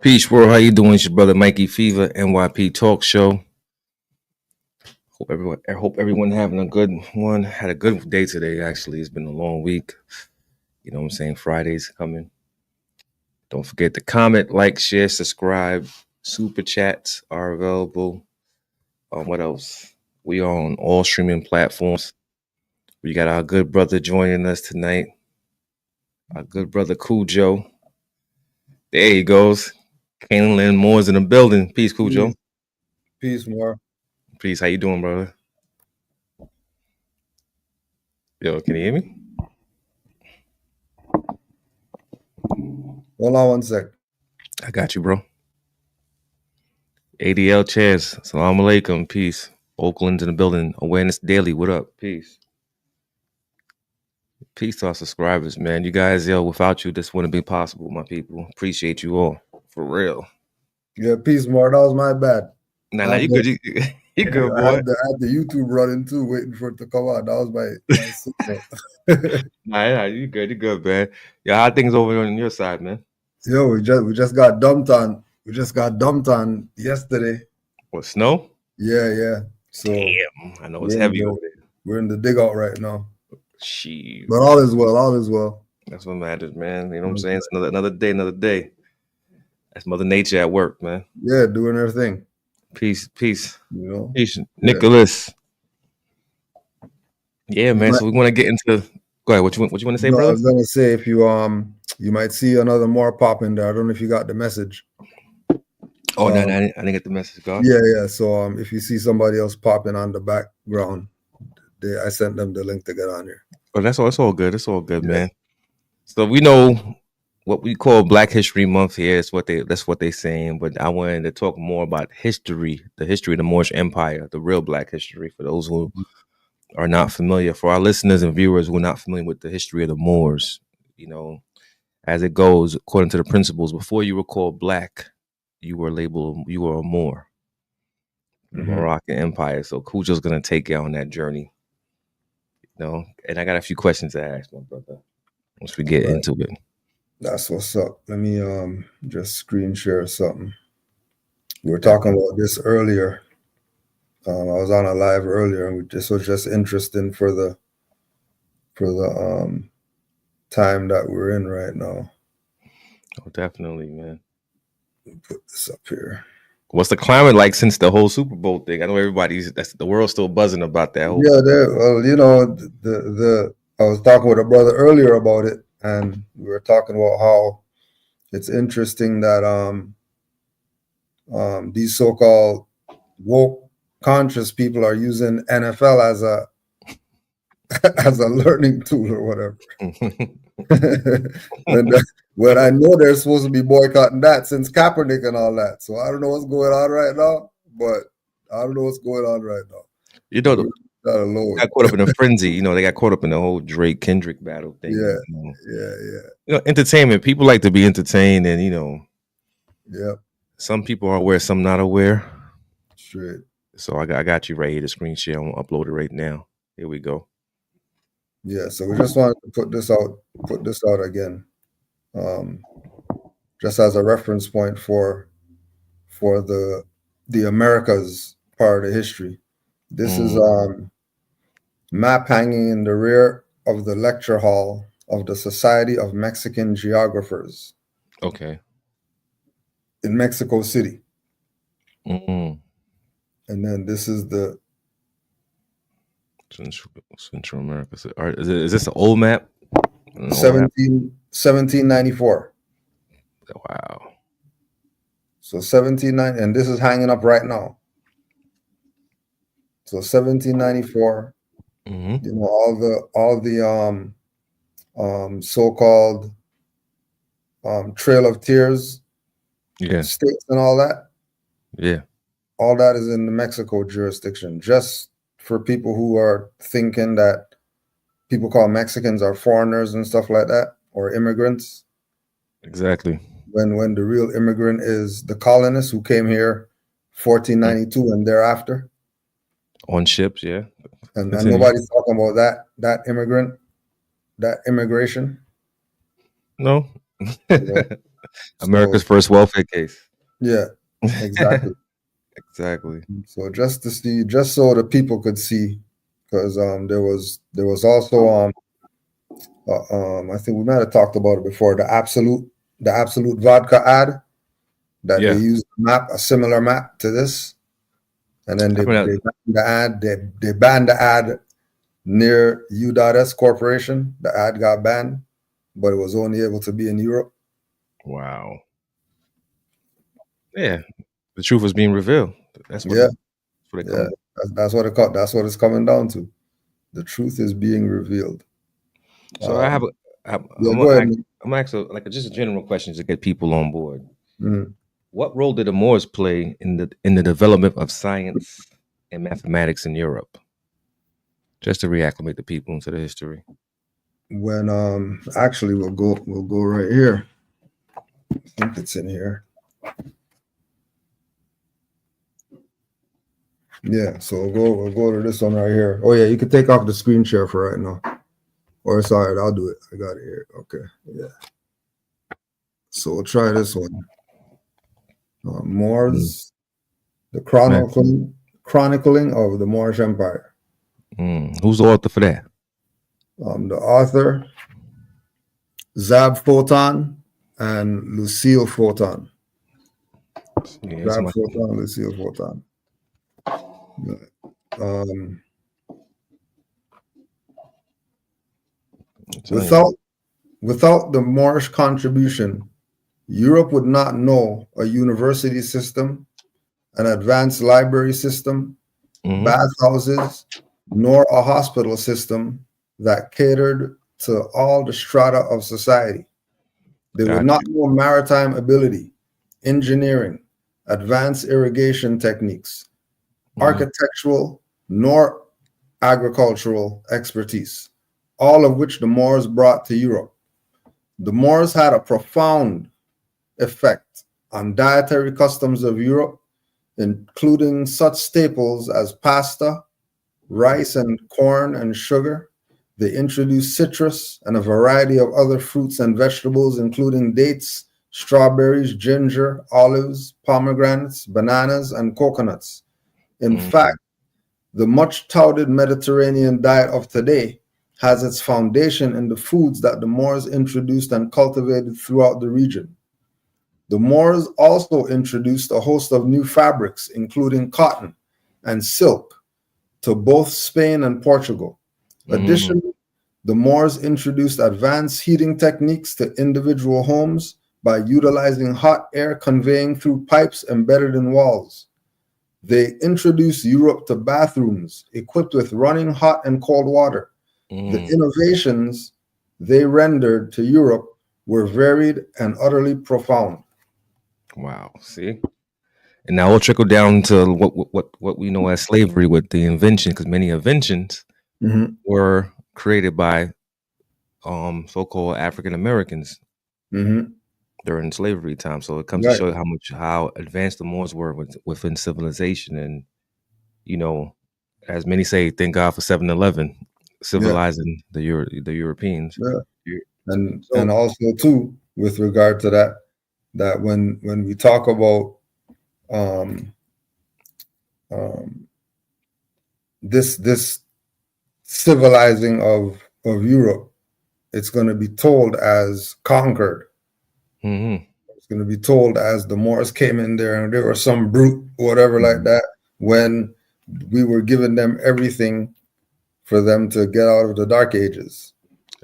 Peace, world. How you doing? It's your brother Mikey Fever, NYP Talk Show. I hope everyone having a good one. Had a good day today. Actually, it's been a long week. You know what I'm saying? Friday's coming. Don't forget to comment, like, share, subscribe. Super chats are available. What else? We are on all streaming platforms. We got our good brother joining us tonight. Our good brother Kujo. There he goes. Kanan Moore's in the building. Peace, Kujo. Peace, Moore. Peace. How you doing, brother? Yo, can you hear me? Hold on one sec. I got you, bro. ADL Chance. Assalamu alaikum. Peace. Oakland's in the building. Awareness Daily. What up? Peace. Peace to our subscribers, man. You guys, without you, this wouldn't be possible, my people. Appreciate you all. For real. Yeah, peace, Moore. That was my bad. Nah, you good. You good, boy. I had the YouTube running too, waiting for it to come out. That was my signal. Nah, you good. You good, man. Yeah, how things over on your side, man? Yo, we just got dumped on. We just got dumped on yesterday. What, snow? Yeah. So damn, I know it's heavy over there. We're in the dig-out right now. Jeez. But all is well. That's what matters, man. You know what I'm saying? It's another day. That's Mother Nature at work, man. Yeah, doing her thing. Peace. You know? Peace. Nicholas. Yeah, man. So we want to get into. Go ahead. What you want to say, brother? I was gonna say if you might see another more pop in there. I don't know if you got the message. Oh, no, I didn't get the message, God. Yeah. So if you see somebody else popping on the background, I sent them the link to get on here. Oh, that's all. It's all good. It's all good, man. So we know what we call Black History Month here. That's what they're saying. But I wanted to talk more about history, the history of the Moorish Empire, the real Black history. For those who are not familiar, for our listeners and viewers who are not familiar with the history of the Moors, you know, as it goes according to the principles, before you were called Black, you were a Moor, the Moroccan Empire. So Kujo's gonna take you on that journey. You know, and I got a few questions to ask my brother once we get into it. That's what's up. Let me just screen share something. We were talking about this earlier. I was on a live earlier, and this was just interesting for the time that we're in right now. Oh, definitely, man. Put this up here. What's the climate like since the whole Super Bowl thing? I know the world's still buzzing about that. I was talking with a brother earlier about it, and we were talking about how it's interesting that these so-called woke conscious people are using NFL as a learning tool or whatever. when I know they're supposed to be boycotting that since Kaepernick and all that. So I don't know what's going on right now, You know, they got caught up in a frenzy. You know, they got caught up in the whole Drake Kendrick battle thing. Yeah. You know, entertainment. People like to be entertained, and you know, some people are aware, some not aware. Straight. So I got you right here. The screen share. I'm gonna upload it right now. Here we go. Yeah. So we just wanted to put this out again, just as a reference point for the Americas part of history. This is map hanging in the rear of the lecture hall of the Society of Mexican Geographers. Okay. In Mexico City. Mm-hmm. And then this is the Central America. Is this an old map? 1794. Wow. So 1790, and this is hanging up right now. So 1794. You know, all the so-called Trail of Tears states and all that. Yeah. All that is in the Mexico jurisdiction. Just for people who are thinking that people call Mexicans are foreigners and stuff like that, or immigrants. Exactly. When the real immigrant is the colonists who came here 1492 and thereafter. On ships, yeah. And nobody's talking about that immigration. No. You know? America's So first welfare case. yeah, exactly. Exactly. So just to see, just so the people could see, because there was also I think we might have talked about it before, the absolute vodka ad that they Yeah. used a similar map to this, and then I remember they banned the ad, they banned the ad near U.S. Corporation. The ad got banned, but it was only able to be in Europe. wow. Yeah. The truth was being revealed. That's what Yeah, it yeah, comes. that's what it's coming down to. The truth is being revealed. So I have Um, a I'm yeah, gonna go ahead. ask, I'm gonna ask like just a general question to get people on board. Mhm. What role did the Moors play in the development of science and mathematics in Europe? Just to reacclimate the people into the history. When actually we'll go right here. I think it's in here. Yeah, so we'll go to this one right here. Oh yeah, you can take off the screen share for right now. Or sorry, I'll do it. I got it here. Okay, yeah. So we'll try this one. Moors, the chronicling of the Moorish Empire. Who's the author for that? The author Zab Photon and Lucille Photon. Yeah, Zab somebody, Photon, Lucille Photon. Um, without without the Moorish contribution, Europe would not know a university system, an advanced library system, bathhouses, nor a hospital system that catered to all the strata of society. They would got not you. know maritime ability, engineering, advanced irrigation techniques, architectural, nor agricultural expertise, all of which the Moors brought to Europe. The Moors had a profound effect on dietary customs of Europe, including such staples as pasta, rice and corn and sugar. They introduced citrus and a variety of other fruits and vegetables, including dates, strawberries, ginger, olives, pomegranates, bananas, and coconuts. In fact, the much touted Mediterranean diet of today has its foundation in the foods that the Moors introduced and cultivated throughout the region. The Moors also introduced a host of new fabrics, including cotton and silk, to both Spain and Portugal. Additionally, the Moors introduced advanced heating techniques to individual homes by utilizing hot air conveying through pipes embedded in walls. They introduced Europe to bathrooms equipped with running hot and cold water. The innovations they rendered to Europe were varied and utterly profound. Wow. See, and now we'll trickle down to what we know as slavery with the invention, because many inventions were created by so-called African Americans during slavery time. So it comes to Right. show how advanced the Moors were within civilization, and as many say, thank God for 7-Eleven, civilizing the Europeans. Yeah. And So also too, with regard to that, that when we talk about um, um, this civilizing of Europe, it's going to be told as conquered. It's going to be told as the Moors came in there and there was some brute, whatever like that, when we were giving them everything for them to get out of the dark ages.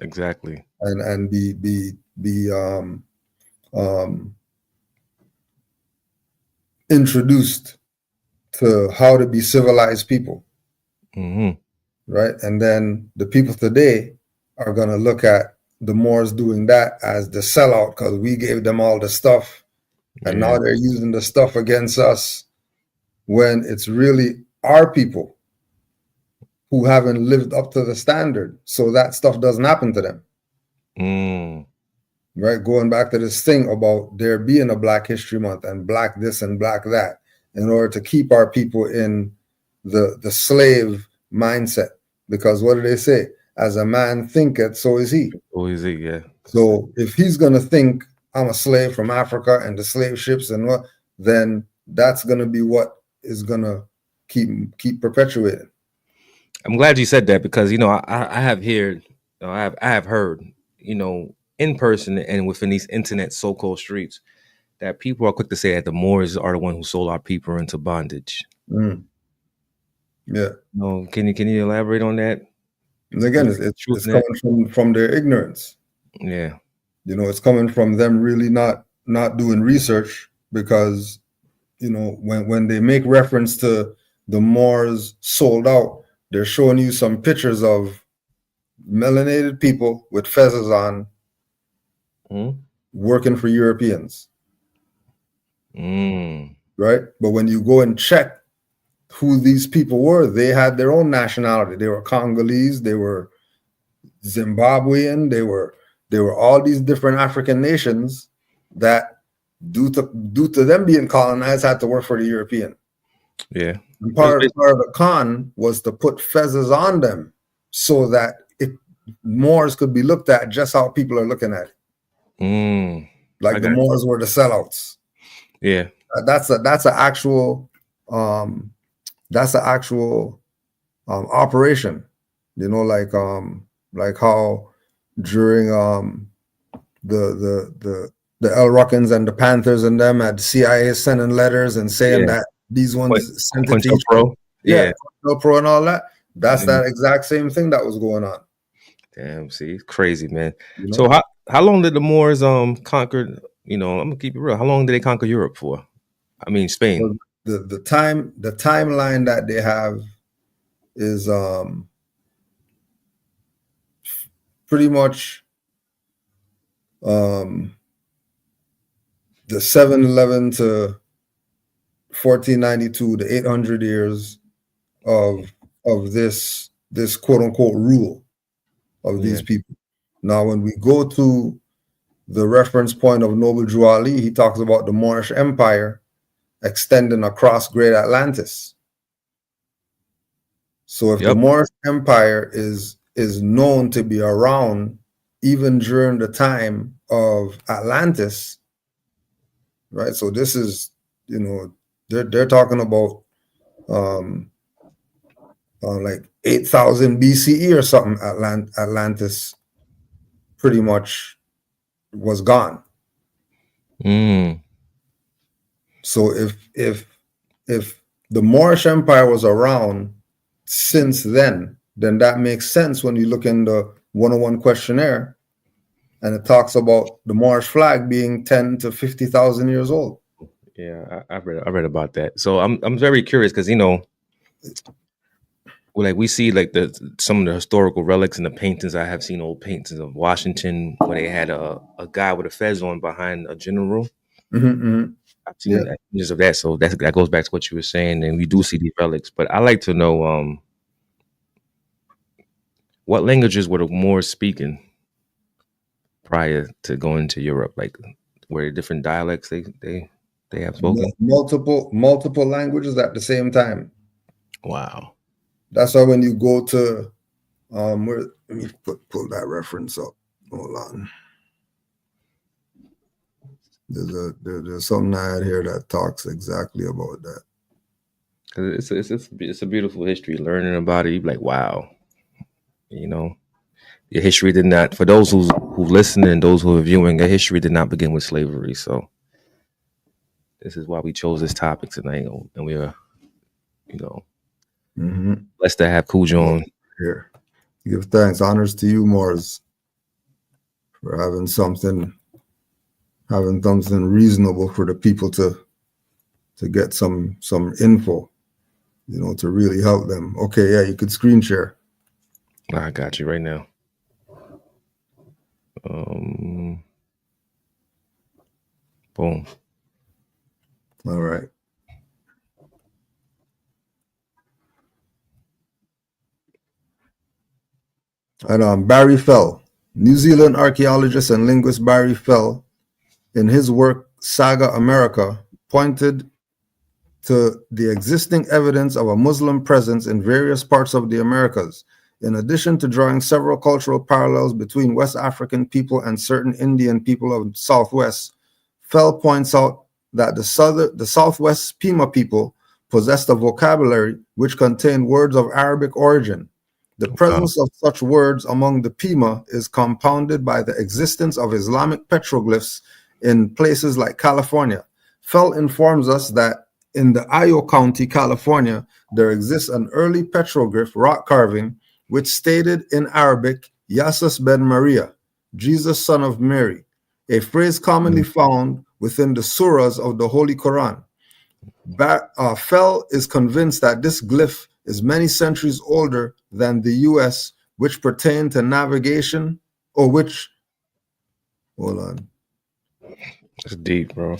Exactly. And be introduced to how to be civilized people. Right? And then the people today are going to look at the Moors doing that as the sellout because we gave them all the stuff and now they're using the stuff against us, when it's really our people who haven't lived up to the standard, so that stuff doesn't happen to them. Right? Going back to this thing about there being a Black History Month and Black this and Black that, in order to keep our people in the slave mindset. Because what do they say? As a man thinketh, so is he. So is he? Yeah. So if he's going to think I'm a slave from Africa and the slave ships and what, then that's gonna be what is gonna keep perpetuating. I'm glad you said that because I have heard, I have heard, in person and within these internet so-called streets that people are quick to say that the Moors are the one who sold our people into bondage. Mm. Yeah. No, can you elaborate on that? And again, it's coming from their ignorance. Yeah. It's coming from them really not doing research, because when they make reference to the Moors sold out, they're showing you some pictures of melanated people with fezzes on, working for Europeans. Right? But when you go and check who these people were, they had their own nationality. They were Congolese, they were Zimbabwean, they were all these different African nations that due to them being colonized had to work for the European. Yeah. And part of the con was to put fezzes on them so that Moors could be looked at just how people are looking at it. Like the Moors were the sellouts. Yeah. That's an actual operation. Like how during the El Ruckins and the Panthers and them had the CIA sending letters and saying that these ones sent it to each Pro. Yeah. Pro and all that. That's that exact same thing that was going on. Damn, see, it's crazy, man. So how long did the Moors conquer? I'm gonna keep it real. How long did they conquer Europe for? I mean, Spain. Well, the timeline that they have is pretty much the 711 to 1492, the 800 years of this quote unquote rule of these people. Now, when we go to the reference point of Noble Drew Ali, he talks about the Moorish Empire extending across Great Atlantis. So if the Moorish Empire is known to be around even during the time of Atlantis, right? So this is, they're talking about like 8,000 BCE or something. Atlantis pretty much was gone. So if the Moorish Empire was around since then that makes sense when you look in the 101 questionnaire and it talks about the Moorish flag being 10 to 50,000 years old. Yeah, I read about that. So I'm very curious because like we see like some of the historical relics and the paintings. I have seen old paintings of Washington where they had a guy with a fez on behind a general. I've seen images of that. So that goes back to what you were saying, and we do see these relics. But I like to know what languages were the Moors speaking prior to going to Europe? Like, were different dialects they have spoken? Multiple languages at the same time. Wow. That's why when you go to let me pull that reference up. Hold on. There's something I had here that talks exactly about that. Cause it's a beautiful history. Learning about it, you're like, wow. Your history did not. For those who listen and those who are viewing, your history did not begin with slavery. So this is why we chose this topic tonight, and we are, blessed to have Kujo on here. Give thanks, honors to you, Moors, for having something reasonable for the people to get some info, to really help them. Okay, yeah, you could screen share. I got you right now. Boom. All right. And Barry Fell, New Zealand archaeologist and linguist Barry Fell, in his work Saga America, pointed to the existing evidence of a Muslim presence in various parts of the Americas, In addition to drawing several cultural parallels between West African people and certain Indian people of the Southwest, Fell points out that the Southwest Pima people possessed a vocabulary which contained words of Arabic origin. The presence of such words among the Pima is compounded by the existence of Islamic petroglyphs in places like California. Fell informs us that in the Ayo County, California, there exists an early petroglyph rock carving which stated in Arabic, Yasus ben Maria, Jesus son of Mary, a phrase commonly found within the surahs of the Holy Quran. Fell is convinced that this glyph is many centuries older than the U.S., which pertain to navigation, or which, hold on. It's deep, bro.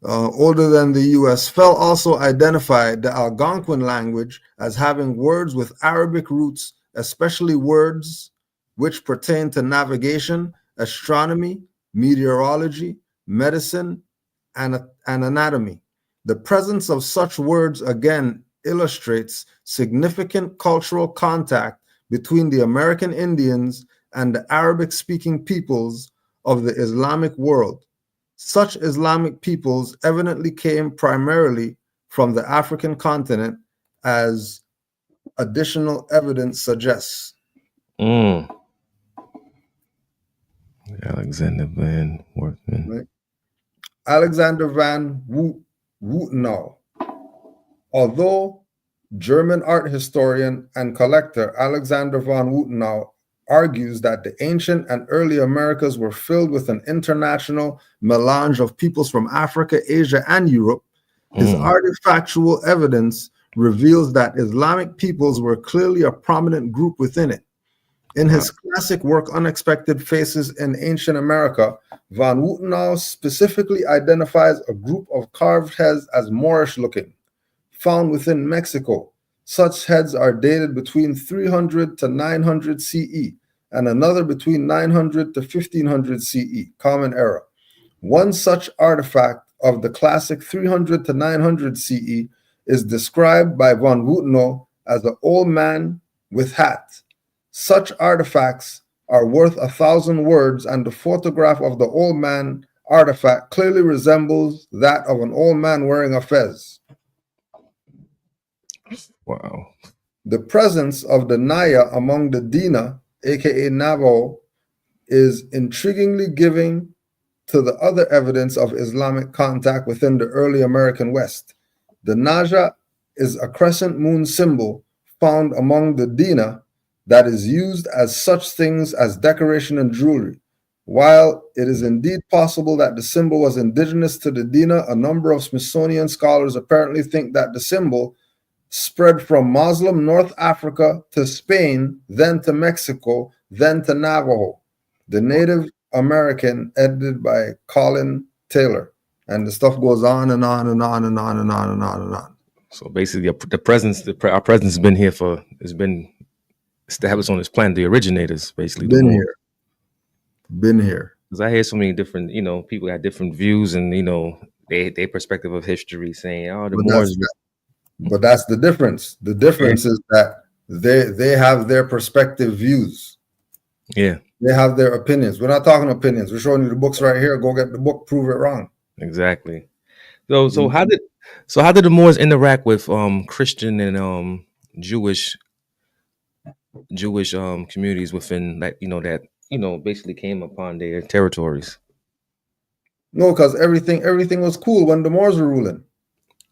Older than the U.S. Fell also identified the Algonquin language as having words with Arabic roots, especially words which pertain to navigation, astronomy, meteorology, medicine, and anatomy. The presence of such words again illustrates significant cultural contact between the American Indians and the Arabic-speaking peoples of the Islamic world. Such Islamic peoples evidently came primarily from the African continent, as additional evidence suggests. Alexander Van Wortman. Right? Alexander van Woutenau. Although German art historian and collector Alexander von Woutenau argues that the ancient and early Americas were filled with an international melange of peoples from Africa, Asia, and Europe, his artifactual evidence reveals that Islamic peoples were clearly a prominent group within it. In his classic work, Unexpected Faces in Ancient America, von Woutenau specifically identifies a group of carved heads as Moorish looking, found within Mexico. Such heads are dated between 300 to 900 CE, and another between 900 to 1500 CE, Common Era. One such artifact of the classic 300 to 900 CE is described by von Woutenau as the old man with hat. Such artifacts are worth 1,000 words, and the photograph of the old man artifact clearly resembles that of an old man wearing a fez. Wow. The presence of the Naya among the Dina, aka Navajo, is intriguingly giving to the other evidence of Islamic contact within the early American West. The Naja is a crescent moon symbol found among the Dina that is used as such things as decoration and jewelry. While it is indeed possible that the symbol was indigenous to the Dina, a number of Smithsonian scholars apparently think that the symbol spread from Muslim North Africa to Spain, then to Mexico, then to Navajo. The Native American, edited by Colin Taylor. And the stuff goes on and on and on and on and on and on and on. So basically, our presence has been here has been established on this planet. The originators, basically, been here. Because I hear so many different, people got different views and their perspective of history, saying, "Oh, the Moors." But that's the difference. The difference is that they have their perspective views. Yeah. They have their opinions. We're not talking opinions. We're showing you the books right here. Go get the book, prove it wrong. Exactly. So how did the Moors interact with Christian and Jewish communities within that basically came upon their territories? No, because everything was cool when the Moors were ruling.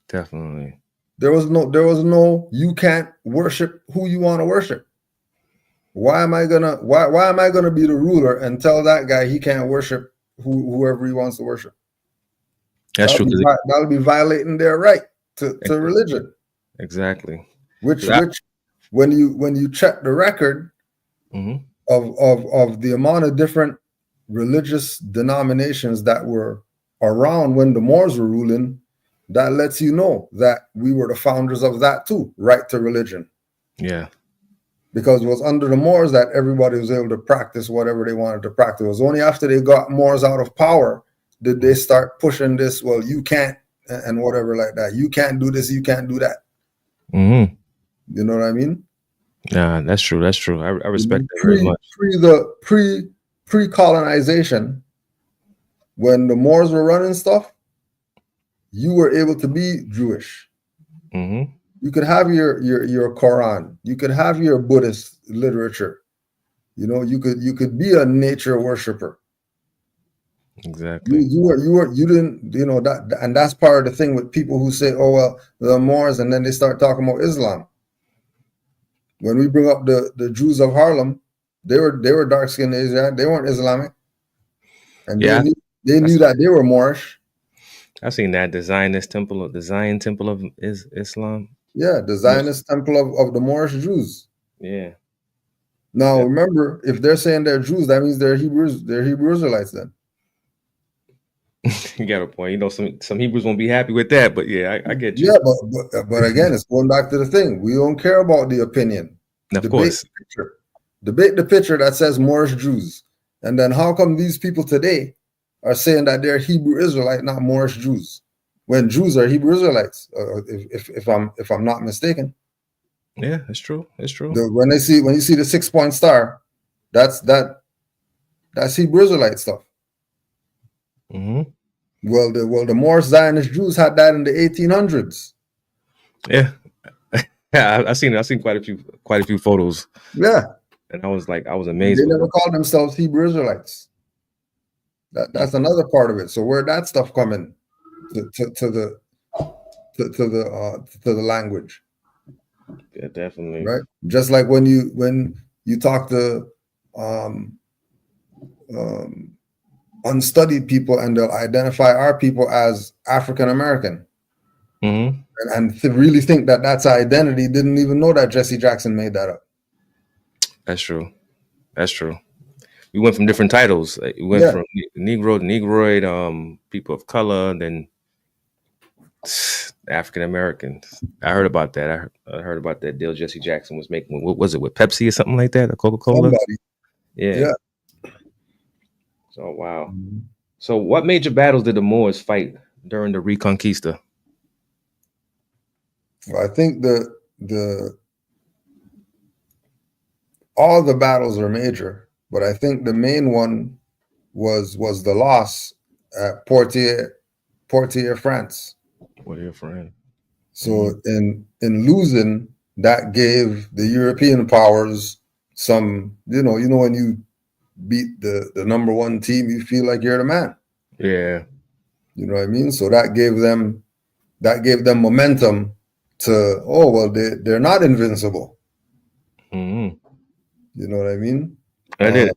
Definitely. There was no you can't worship who you want to worship. Why am I gonna be the ruler and tell that guy he can't worship whoever he wants to worship? That's true. That'll be violating their right to religion. Exactly. Which when you check the record of the amount of different religious denominations that were around when the Moors were ruling, that lets you know that we were the founders of that too, right to religion. Yeah. Because it was under the Moors that everybody was able to practice whatever they wanted to practice. It was only after they got Moors out of power did they start pushing this, well, you can't, and whatever like that. You can't do this, you can't do that. Mm-hmm. You know what I mean? Nah, that's true. That's true. I You respect know, that very much. pre-colonization, when the Moors were running stuff, you were able to be Jewish. Mm-hmm. You could have your Quran. You could have your Buddhist literature. You know, you could be a nature worshiper. Exactly. You didn't, you know, that, and that's part of the thing with people who say, oh well, the Moors, and then they start talking about Islam. When we bring up the Jews of Harlem, they were dark skinned Asian. They weren't Islamic, and Yeah, they I knew saw. that they were Moorish. I seen that the Zion Temple of Islam. Yeah, the Zionist temple of the Moorish Jews. Yeah. Now Yeah. remember, if they're saying they're Jews, that means they're Hebrews. They're Hebrew Israelites then. You got a point. You know, some Hebrews won't be happy with that, but yeah, I get you. Yeah, but again, it's going back to the thing. We don't care about the opinion. And of Debate course. the picture. Debate the picture that says Moorish Jews. And then how come these people today are saying that they're Hebrew Israelite, not Moorish Jews, when Jews are Hebrew Israelites? If I'm not mistaken. Yeah, it's true. It's true. When you see the 6-point star, that's Hebrew Israelite stuff. Mm-hmm. Well, the Moorish Zionist Jews had that in the 1800s. Yeah. Yeah, I seen quite a few photos, Yeah, and I was they amazed with never it. called themselves Hebrew Israelites. That's another part of it. So where that stuff coming to the language, Yeah, definitely. right? Just like when you talk to um, um, unstudied people, and they'll identify our people as African American, Mm-hmm. and to really think that that's our identity, didn't even know that Jesse Jackson made that up. That's true. That's true. We went from different titles. We went Yeah, from Negro to Negroid, people of color, then African Americans. I heard about that. I heard about that deal Jesse Jackson was making. What was it, with Pepsi or something like that, or Coca Cola? somebody. Yeah. Yeah. So wow. Mhm. So what major battles did the Moors fight during the Reconquista? Well, I think the all the battles are major, but I think the main one was the loss at Poitiers, France. What are your friend? So Mm-hmm. in losing, that gave the European powers some, when you beat the number one team, you feel like you're the man. Yeah. You know what I mean? So that gave them momentum to, oh well, they're not invincible. Mm-hmm. You know what I mean? I Uh, did.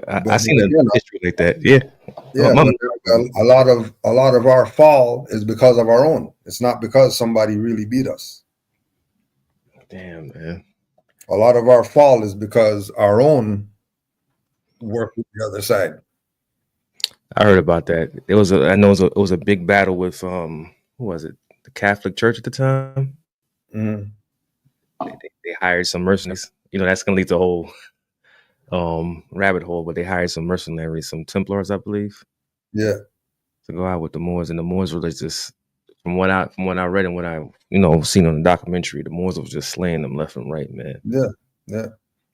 I but seen a again, history like that. Yeah. yeah, but a lot of our fall is because of our own. It's not because somebody really beat us. Damn, man. A lot of our fall is because our own work with the other side. I heard about that. I know it was a big battle with who was it? The Catholic Church at the time. Mhm. They hired some mercenaries. You know, that's gonna lead to a whole rabbit hole, but they hired some mercenaries, some Templars, I believe, Yeah, to go out with the Moors. And the Moors were just from what I read and what I seen on the documentary, the Moors was just slaying them left and right, man. yeah, yeah.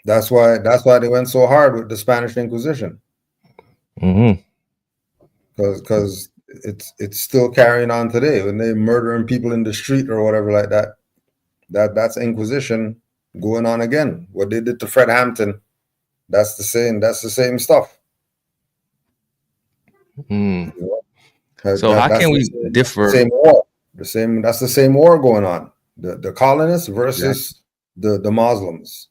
That's why they went so hard with the Spanish Inquisition, Mm-hmm. because it's still carrying on today when they murdering people in the street or whatever like that. That's Inquisition going on again. What they did to Fred Hampton, that's the same. That's the same stuff. Mm. You know? So how That's can the we same. That's the differ? same war. The same. That's the same war going on. The colonists Exactly. versus the Muslims.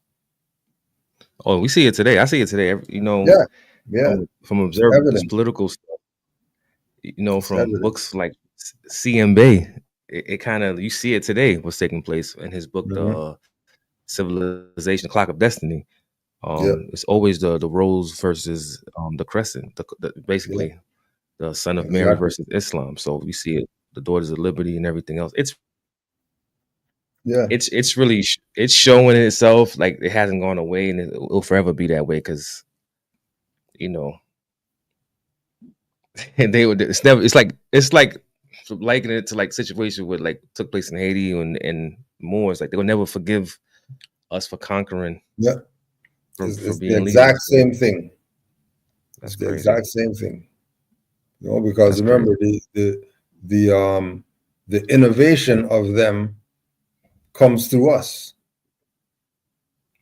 Oh, we see it today. I see it today. Yeah, yeah. From It's observing this evident. political stuff, It's from evident. books like C.M. Bay, it kind of, you see it today what's taking place in his book, Hmm. The Civilization, The Clock of Destiny. Yeah, It's always the Rose versus the Crescent, yeah. basically the Son of Mary Exactly. versus Islam. So we see it, the Daughters of Liberty and everything else. Yeah, It's really it's showing itself, like it hasn't gone away, and it'll forever be that way because you know and they would it's like likening it to like situation with like took place in Haiti and Moors, like they'll never forgive us for conquering, Yeah, for it's the being exact leaders. same thing. That's It's the crazy. exact same thing. Because That's crazy. remember the innovation of them comes through us.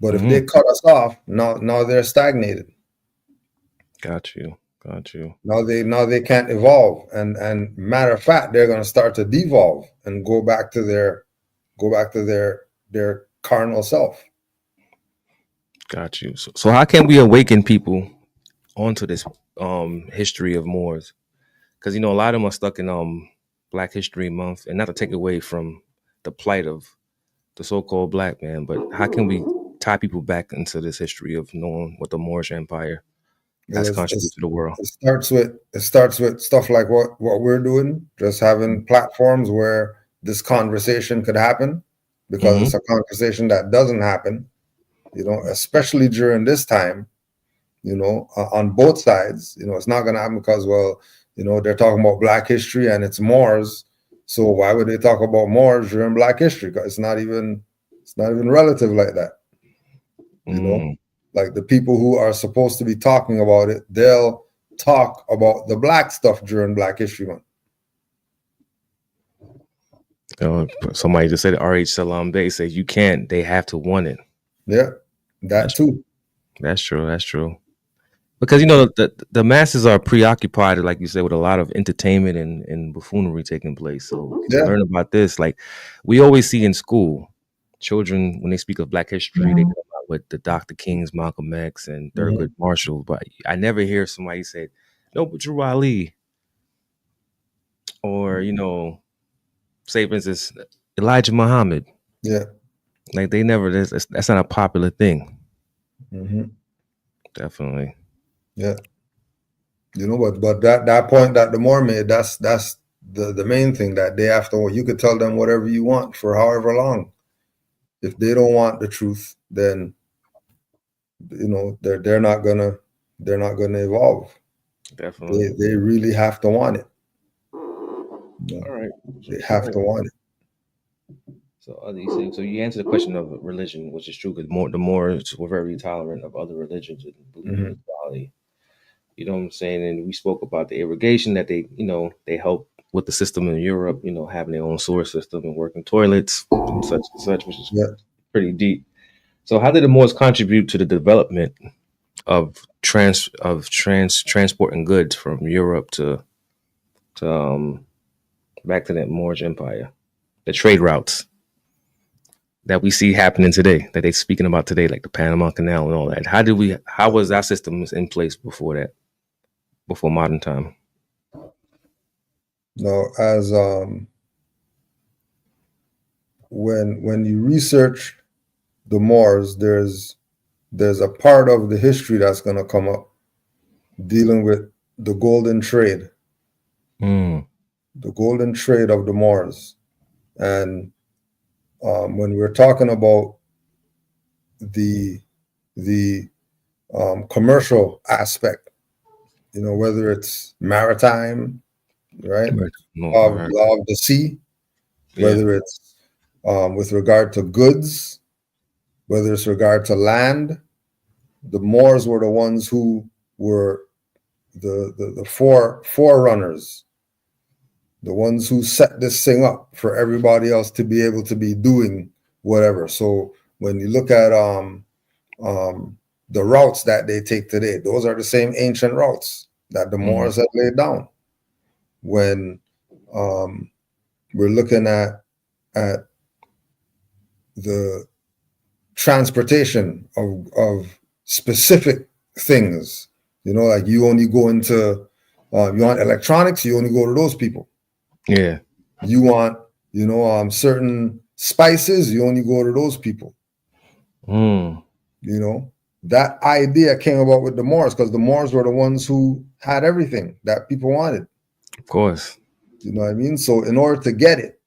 But if they cut us off, now they're stagnated. Got you. Got you. Now they can't evolve. And matter of fact, they're gonna start to devolve and go back to their carnal self. Got you. So how can we awaken people onto this history of Moors? Because a lot of them are stuck in Black History Month, and not to take away from the plight of the so-called black man, but how can we tie people back into this history of knowing what the Moorish Empire Well, has contributed to the world? it starts with stuff like what we're doing, just having platforms where this conversation could happen, because it's a conversation that doesn't happen, especially during this time, on both sides. It's not going to happen because, well, they're talking about Black history and it's Moors. So why would they talk about Moors during Black history? Because it's not even relative like that. Like the people who are supposed to be talking about it, they'll talk about the Black stuff during Black History Month. Somebody just said R.H. Salam Bey says you can't. They have to want it. Yeah, that's too. That's true. That's true. Because the masses are preoccupied, like you said, with a lot of entertainment and buffoonery taking place. So to learn about this, like we always see in school, children when they speak of Black history, they come out with the Dr. Kings, Malcolm X, and Thurgood Marshall. But I never hear somebody say, "No, but Drew Ali," or say for instance, Elijah Muhammad. Yeah, like they never. That's not a popular thing. Definitely. Yeah. But that point that the Moor made, that's the main thing, that they have to. You could tell them whatever you want for however long. If they don't want the truth, then they're not gonna evolve. Definitely. They really have to want it. All right. They have to want it. So you answered the question of religion, which is true, because the Moors were very tolerant of other religions and believe in equality. You know what I'm saying? And we spoke about the irrigation that they help with the system in Europe, having their own sewer system and working toilets and such, which is pretty deep. So how did the Moors contribute to the development of transporting goods from Europe to back to that Moorish Empire, the trade routes that we see happening today, that they're speaking about today, like the Panama Canal and all that? How was our system in place before that, before modern time? No, as when you research the Moors, there's a part of the history that's going to come up dealing with the golden trade, the golden trade of the Moors. And when we're talking about the commercial aspect, whether it's maritime, right, law of the sea, whether it's with regard to goods, whether it's regard to land, the Moors were the ones who were the forerunners, the ones who set this thing up for everybody else to be able to be doing whatever. So when you look at the routes that they take today, those are the same ancient routes that the Moors had laid down. When we're looking at the transportation of specific things, like you only go into you want electronics, you only go to those people. Yeah. You want certain spices, you only go to those people. That idea came about with the Moors, because the Moors were the ones who had everything that people wanted. Of course. You know what I mean? So in order to get it,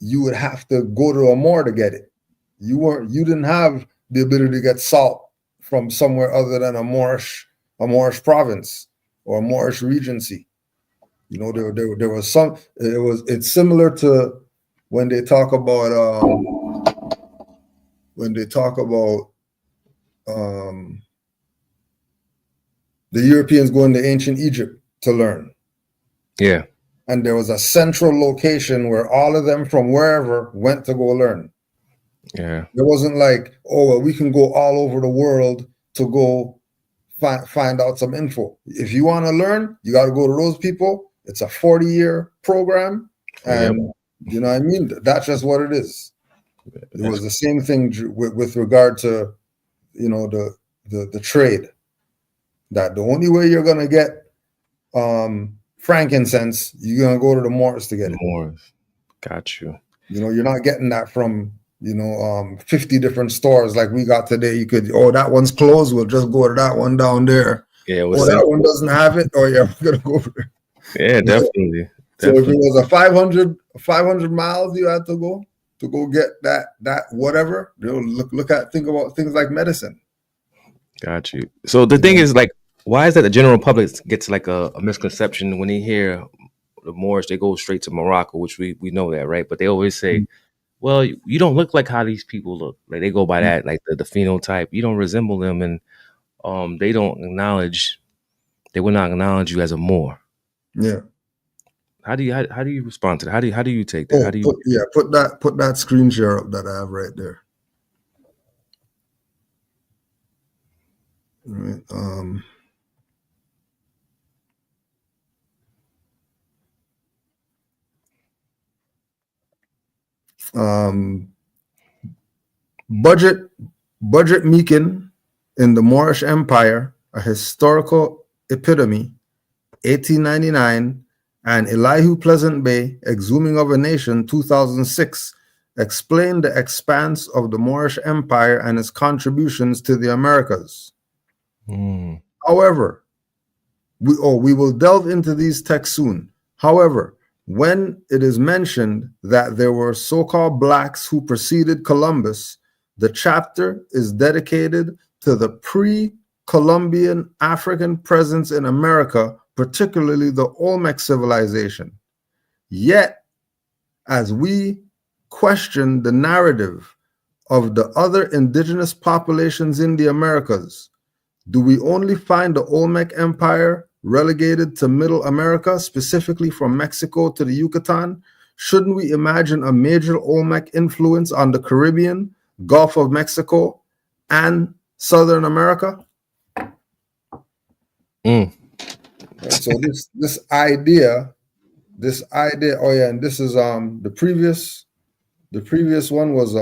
you would have to go to a Moor to get it. You didn't have the ability to get salt from somewhere other than a Moorish province or a Moorish regency. There was some. It's similar to when they talk about when they talk about the Europeans going to ancient Egypt to learn. Yeah. And there was a central location where all of them from wherever went to go learn. Yeah. It wasn't like, oh, well, we can go all over the world to go find out some info. If you want to learn, you got to go to those people. It's a 40-year program. And you know what I mean? That's just what it is. It was the same thing with regard to, you know, the trade. That the only way you're going to get frankincense, you're going to go to the Moors to get it. Moors. Got you. You know, you're not getting that from, 50 different stores like we got today. You could, oh, that one's closed. We'll just go to that one down there. Yeah. That one doesn't have it. Oh, yeah, we're going to go over there. Yeah, definitely. So if it was a 500 miles you had to go get that whatever, think about things like medicine. Got you. So the thing is, like, why is that the general public gets like a misconception when they hear the Moorish, they go straight to Morocco, which we know that, right? But they always say, well, you don't look like how these people look. Like they go by that, like the phenotype. You don't resemble them, and they will not acknowledge you as a Moor. Yeah. How do you respond to that? How do you take that? Put that screen share up that I have right there. Right. Budget Meakin in the Moorish Empire, a historical epitome, 1899, and Elihu Pleasant Bay, Exhuming of a Nation, 2006, explained the expanse of the Moorish Empire and its contributions to the Americas. However, we will delve into these texts soon. However, when it is mentioned that there were so-called blacks who preceded Columbus, the chapter is dedicated to the pre-Columbian African presence in America, particularly the Olmec civilization. Yet, as we question the narrative of the other indigenous populations in the Americas, do we only find the Olmec Empire relegated to Middle America, specifically from Mexico to the Yucatan? Shouldn't we imagine a major Olmec influence on the Caribbean, Gulf of Mexico, and Southern America? So this idea, oh yeah, and this is the previous one was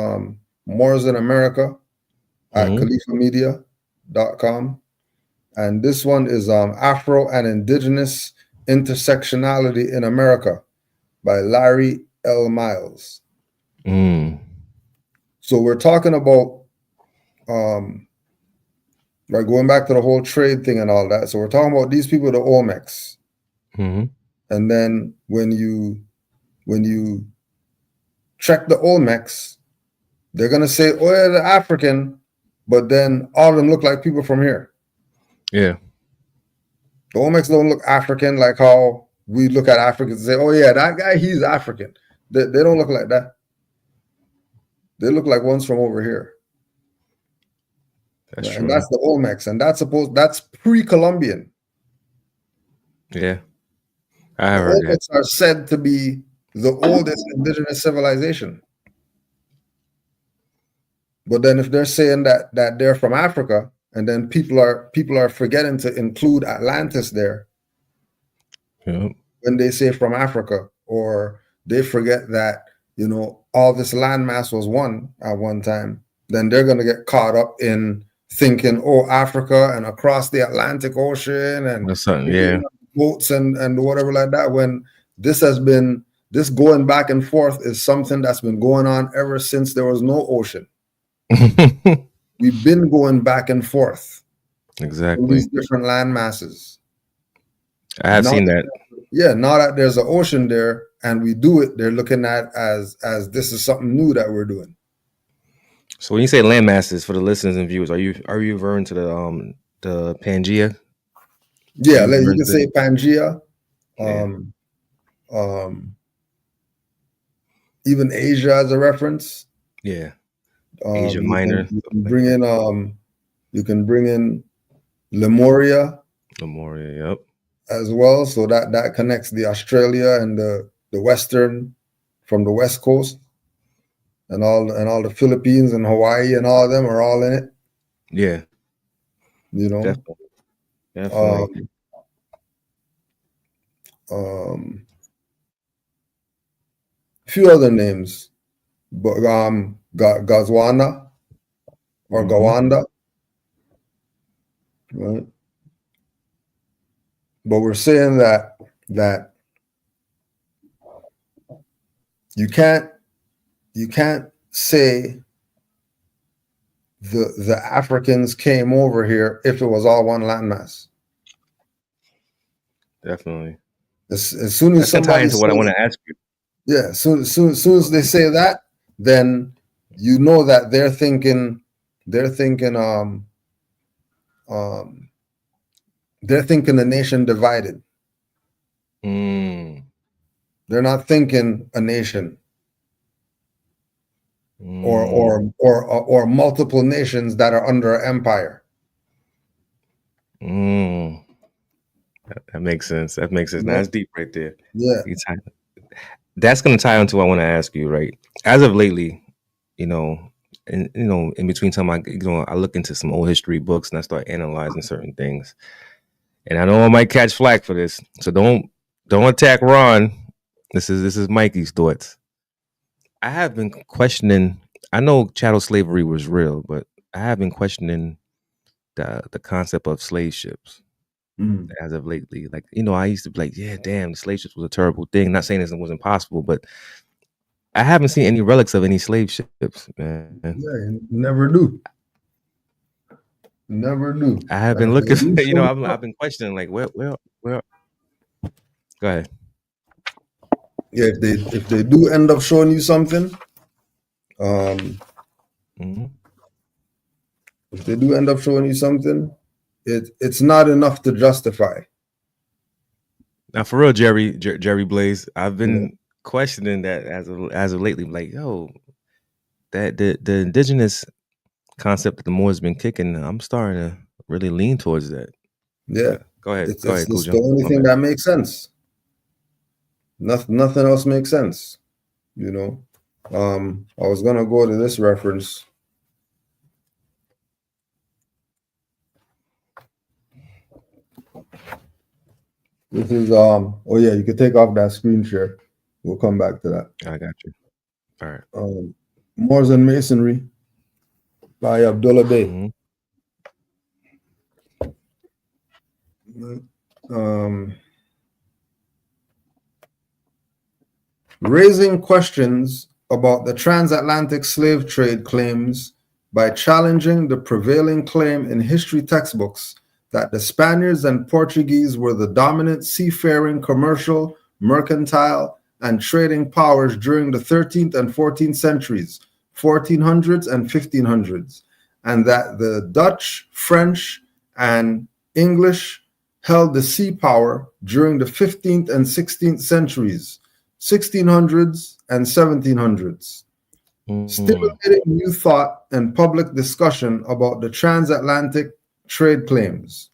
Moors in America at khalifamedia.com. And this one is Afro and Indigenous Intersectionality in America by Larry L. Miles. So we're talking about like going back to the whole trade thing and all that. So we're talking about these people, the Olmecs. And then when you check the Olmecs, they're gonna say, oh yeah, they're African, but then all of them look like people from here. Yeah. The Olmecs don't look African like how we look at Africans and say, oh yeah, that guy, he's African. They don't look like that. They look like ones from over here. That's true. And that's the Olmecs, and that's pre-Columbian. Yeah. I heard Olmecs are said to be the oldest indigenous civilization. But then if they're saying that they're from Africa, and then people are forgetting to include Atlantis there. When they say from Africa, or they forget that, all this landmass was one at one time, then they're going to get caught up in thinking, oh, Africa and across the Atlantic Ocean and boats and whatever like that, when this going back and forth is something that's been going on ever since there was no ocean. We've been going back and forth. Exactly. These different land masses. I have seen that. Yeah, now that there's an ocean there and we do it, they're looking at as this is something new that we're doing. So when you say land masses, for the listeners and viewers, are you referring to the Pangea? Yeah, you can say Pangea. Even Asia as a reference. Yeah. Asia Minor. You can bring in Lemuria Lemuria, yep. as well. So that connects the Australia and the Western from the West Coast, and all the Philippines and Hawaii and all of them are all in it. Yeah. You know. Definitely. Few other names, but Gazwana or Gawanda, right? But we're saying that you can't say the Africans came over here if it was all one landmass. Definitely. As soon as somebody tie into what I want to ask you. Yeah, soon as they say that, then you know that they're thinking a nation divided. They're not thinking a nation or multiple nations that are under an empire. That makes sense. Now that's deep right there. Yeah. That's going to tie into what I want to ask you, right? As of lately, in between time, I look into some old history books and I start analyzing certain things. And I know I might catch flack for this, so don't attack Ron. This is Mikey's thoughts. I have been questioning. I know chattel slavery was real, but I have been questioning the concept of slave ships as of lately. Like, I used to be like, yeah, damn, the slave ships was a terrible thing. Not saying this wasn't possible, but I haven't seen any relics of any slave ships, man. Yeah, never do. I have been looking. I've been questioning, like, where. Go ahead. Yeah, if they do end up showing you something, if they do end up showing you something, it's not enough to justify. Now, for real, Jerry Blaze, I've been questioning that as of lately. Like, yo, that the indigenous concept that the Moors been kicking, I'm starting to really lean towards that. Yeah, go ahead. It's the only thing that makes sense. Nothing else makes sense. I was gonna go to this reference. This is oh yeah, you can take off that screen share. We'll come back to that. I got you. All right. Moors and Masonry by Abdullah Bey. Raising questions about the transatlantic slave trade claims by challenging the prevailing claim in history textbooks that the Spaniards and Portuguese were the dominant seafaring, commercial, mercantile, and trading powers during the 13th and 14th centuries, 1400s and 1500s, and that the Dutch, French, and English held the sea power during the 15th and 16th centuries, 1600s and 1700s, stimulating new thought and public discussion about the transatlantic trade claims.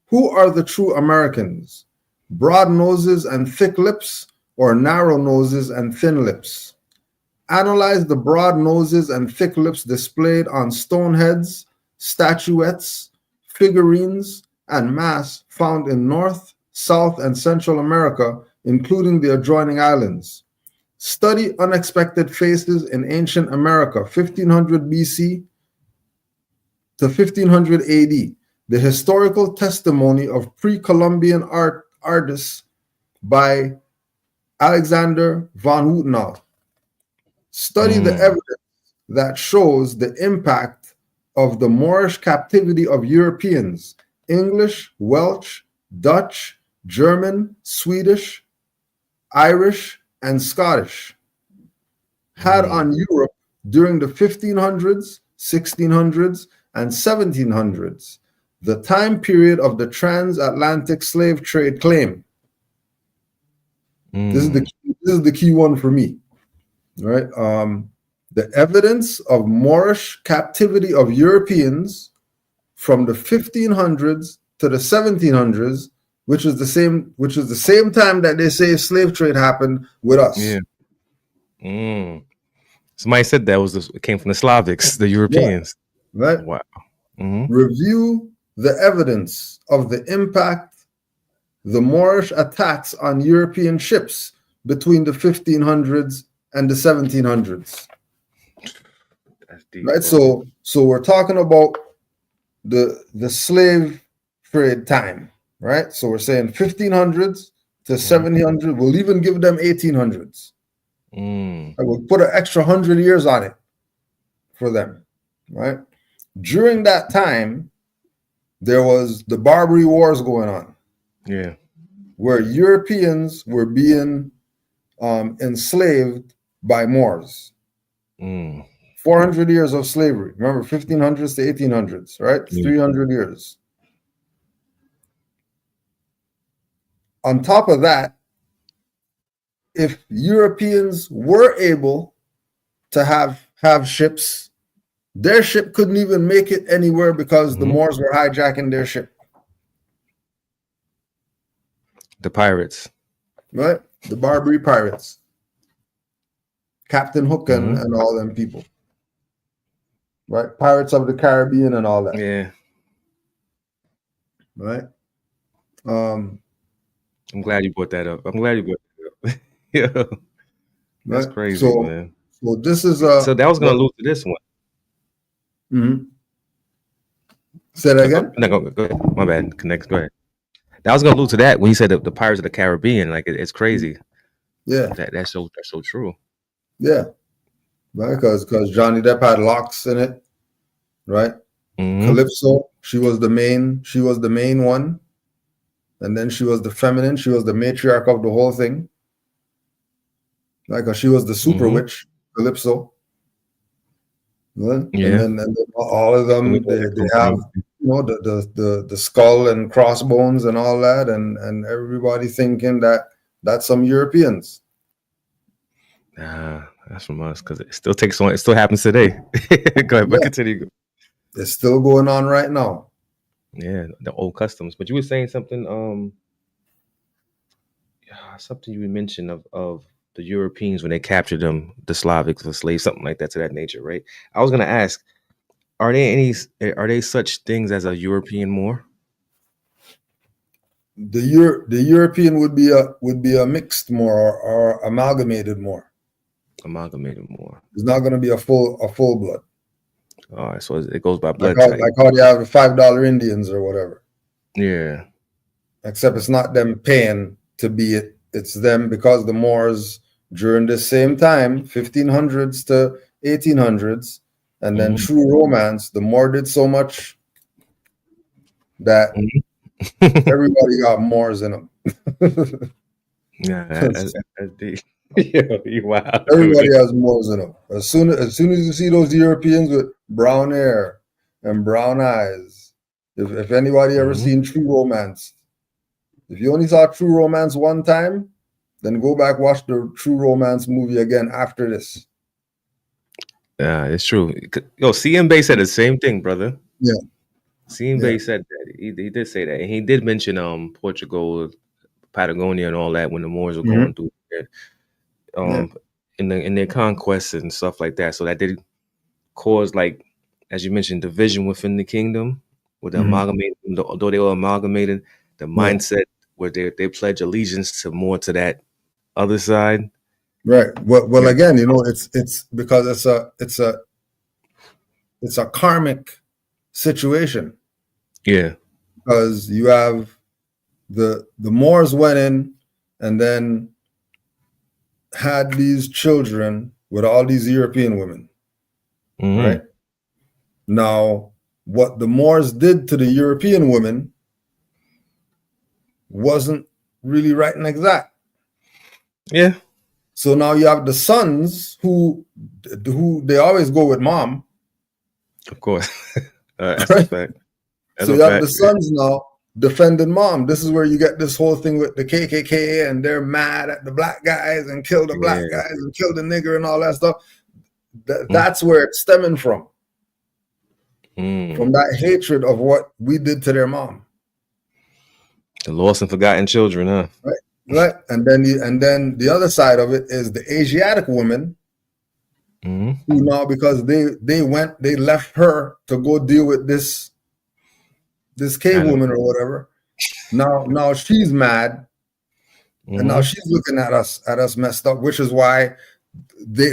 Who are the true Americans? Broad noses and thick lips, or narrow noses and thin lips? Analyze the broad noses and thick lips displayed on stone heads, statuettes, figurines, and masks found in North, South, and Central America, including the adjoining islands. Study unexpected faces in ancient America, 1500 BC to 1500 AD, the historical testimony of pre-Columbian artists by Alexander von Houtenal. Study the evidence that shows the impact of the Moorish captivity of Europeans, English, Welsh, Dutch, German, Swedish, Irish, and Scottish had on Europe during the 1500s, 1600s, and 1700s, the time period of the transatlantic slave trade claim. This is the key one for me, right? the evidence of Moorish captivity of Europeans from the 1500s to the 1700s, which is the same time that they say slave trade happened with us. Yeah. Somebody said it came from the Slavics, the Europeans. Yeah. Right. Wow. Mm-hmm. Review the evidence of the impact the Moorish attacks on European ships between the 1500s and the 1700s. That's deep, right. bro. So we're talking about the slave trade time, right? So we're saying 1500s to 1700s. We'll even give them 1800s. We'll put an extra 100 years on it for them, right? During that time, there was the Barbary Wars going on. Yeah. Where Europeans were being enslaved by Moors. 400 years of slavery. Remember, 1500s to 1800s, right? Yeah. 300 years. On top of that, if Europeans were able to have ships, their ship couldn't even make it anywhere because the Moors were hijacking their ship. The pirates. Right? The Barbary pirates. Captain Hook and all them people. Right? Pirates of the Caribbean and all that. Yeah. Right? I'm glad you brought that up. Yeah. That's right? crazy, man. So this is so that was gonna lose to this one. Say that again? No, go ahead. My bad. Go ahead. I was gonna allude to that when you said the Pirates of the Caribbean. Like it's crazy. Yeah, that's so true. Yeah, right. Because Johnny Depp had locks in it, right? Calypso, she was the main one, and then she was the feminine. She was the matriarch of the whole thing. Like, cause she was the super witch, Calypso. Right? Yeah, and then all of them they have. The skull and crossbones and all that, and everybody thinking that that's some Europeans. Nah, that's from us because it still takes on. It still happens today. Go ahead, but continue. It's still going on right now. Yeah, the old customs. But you were saying something. Something you mentioned of the Europeans when they captured them, the Slavics, the slaves, something like that to that nature, right? I was gonna ask. Are they such things as a European Moor? The European would be a mixed Moor or amalgamated Moor. Amalgamated Moor. It's not going to be a full blood. All right, so it goes by blood type. Like how they have the $5 Indians or whatever. Yeah. Except it's not them paying to be it. It's them because the Moors during the same time, 1500s to 1800s. And then True Romance, the Moor did so much that everybody got Moors in them. Yeah, that's deep. Wow. Everybody has Moors in them. As soon as you see those Europeans with brown hair and brown eyes, if anybody ever seen True Romance, if you only saw True Romance one time, then go back watch the True Romance movie again after this. Yeah, it's true. Yo, CM Bay said the same thing, brother. Yeah. CM Bay said that. He did say that. And he did mention Portugal, Patagonia, and all that when the Moors were going through there. In their conquests and stuff like that. So that did cause, like, as you mentioned, division within the kingdom with the amalgamated, although they were amalgamated, the mindset where they pledge allegiance to more to that other side. Right. Well, again, it's because it's a karmic situation. Yeah. Because you have the Moors went in and then had these children with all these European women. Right. Now, what the Moors did to the European women wasn't really right and exact. Yeah. So now you have the sons who they always go with mom. Of course. That's a fact. So you have the sons now defending mom. This is where you get this whole thing with the KKK and they're mad at the black guys and kill the black guys and kill the nigger and all that stuff. That's where it's stemming from Mm. that hatred of what we did to their mom. The lost and forgotten children, huh? Right. And then the other side of it is the Asiatic woman who now, because they left her to go deal with this cave woman or whatever. Now she's mad, and now she's looking at us messed up, which is why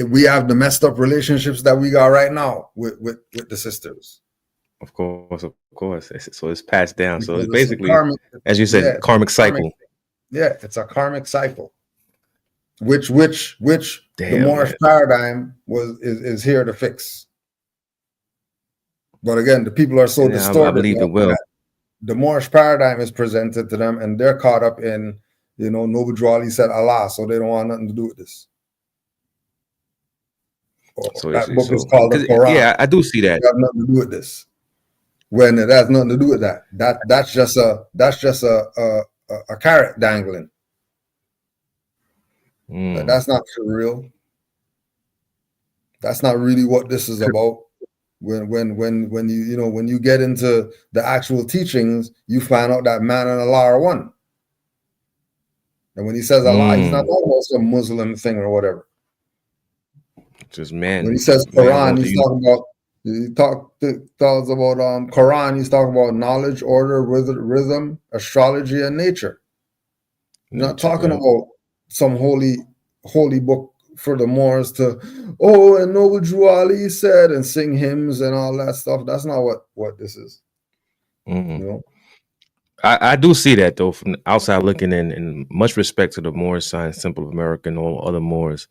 we have the messed up relationships that we got right now with the sisters. Of course. So it's passed down. So Because it's basically, as you said, karmic cycle. It's a karmic cycle, which the Moorish paradigm is here to fix. But again, the people are so distorted. I believe it will. The Moorish paradigm is presented to them, and they're caught up in, Noble Drew Ali said Allah, so they don't want nothing to do with this. So that book is called the Quran. Yeah, I do see that. It has nothing to do with this. When it has nothing to do with that. That's just a carrot dangling. That's not for real. That's not really what this is about. When you get into the actual teachings, you find out that man and Allah are one. And when he says Allah, he's not talking about some Muslim thing or whatever. Just man. When he says Quran, he's talking about talks about Quran. He's talking about knowledge, order, rhythm, astrology, and nature. He's not talking about some holy book for the Moors to, and Noble Drew Ali said, and sing hymns and all that stuff. That's not what this is. I do see that, though, from outside looking in, and much respect to the Moorish side, Simple of America, and all other Moors.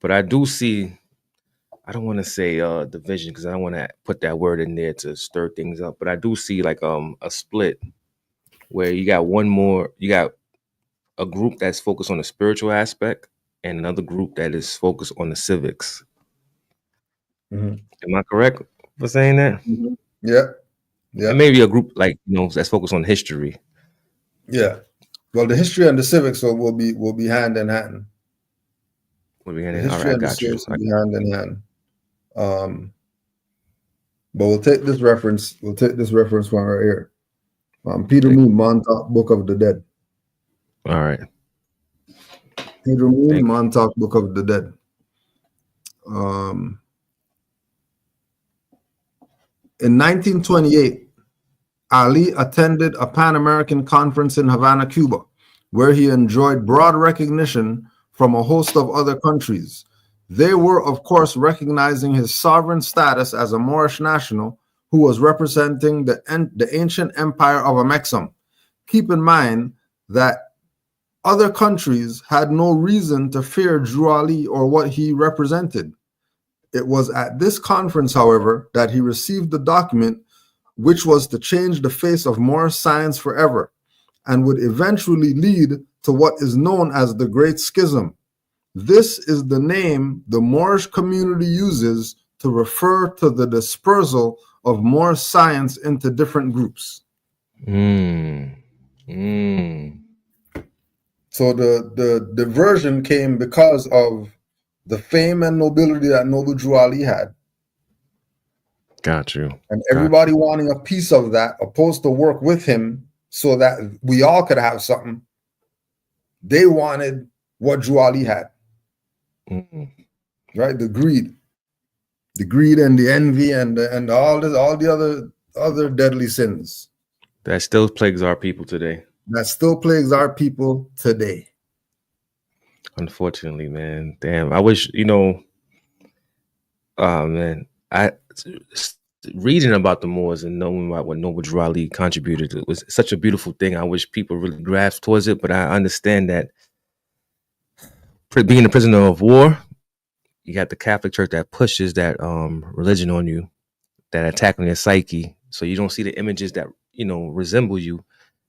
But I do see, I don't want to say division, because I don't want to put that word in there to stir things up, but I do see like a split where you got a group that's focused on the spiritual aspect and another group that is focused on the civics. Am I correct for saying that? Yeah. And maybe a group that's focused on history. Yeah. Well, the history and the civics will be hand in hand. Will be hand in hand. All right, I got you. Will be hand in hand. But we'll take this reference. We'll take this reference from right here. Peter Moon, Montauk, Book of the Dead. All right. Peter Moon, Montauk, Book of the Dead. In 1928, Ali attended a Pan-American conference in Havana, Cuba, where he enjoyed broad recognition from a host of other countries. They were, of course, recognizing his sovereign status as a Moorish national who was representing the ancient empire of Amexem. Keep in mind that other countries had no reason to fear Drew Ali or what he represented. It was at this conference, however, that he received the document which was to change the face of Moorish science forever and would eventually lead to what is known as the Great Schism. This is the name the Moorish community uses to refer to the dispersal of Moorish science into different groups. So the diversion came because of the fame and nobility that Noble Drew Ali had. Got you. And everybody wanting a piece of that, opposed to work with him so that we all could have something. They wanted what Drew Ali had. Right? The greed and the envy and all the other deadly sins. That still plagues our people today. Unfortunately, man. Damn. I wish, man, reading about the Moors and knowing about what Noble Drew Ali contributed, it was such a beautiful thing. I wish people really grasp towards it, but I understand that being a prisoner of war, you got the Catholic Church that pushes that religion on you, that attack on your psyche, so you don't see the images that resemble you.